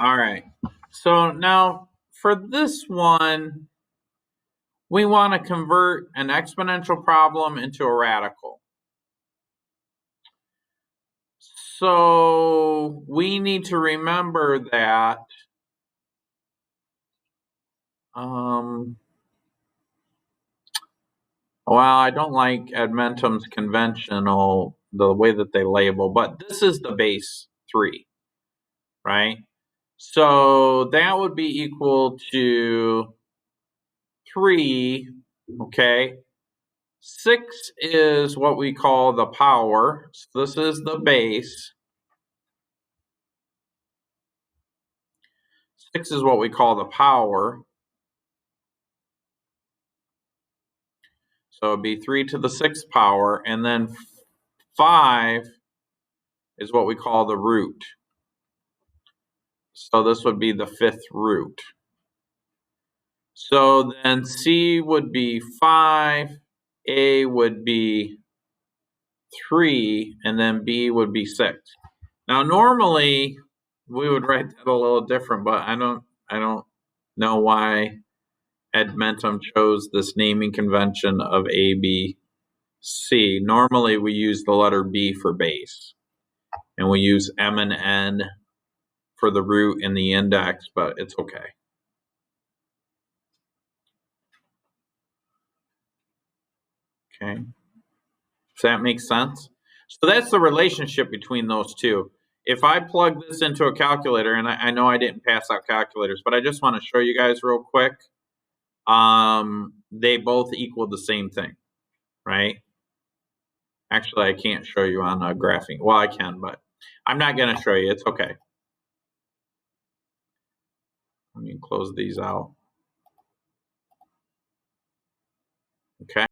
All right. So now for this one, we want to convert an exponential problem into a radical. So we need to remember that well, I don't like Edmonton's conventional, the way that they label, but this is the base 3, right? So that would be equal to 3, okay? 6 is what we call the power. So this is the base. 6 is what we call the power. So it'd be 3 to the 6th power. And then 5 is what we call the root. So this would be the 5th root. So then C would be 5, A would be 3, and then B would be 6. Now normally we would write that a little different, but I don't know why Edmentum chose this naming convention of A, B, C. Normally we use the letter B for base, and we use M and N for the root and the index, but it's okay. Okay. Does that make sense? So that's the relationship between those two. If I plug this into a calculator, and I know I didn't pass out calculators, but I just want to show you guys real quick. They both equal the same thing, right? Actually, I can't show you on a graphing. Well, I can, but I'm not going to show you. It's okay. Let me close these out. Okay.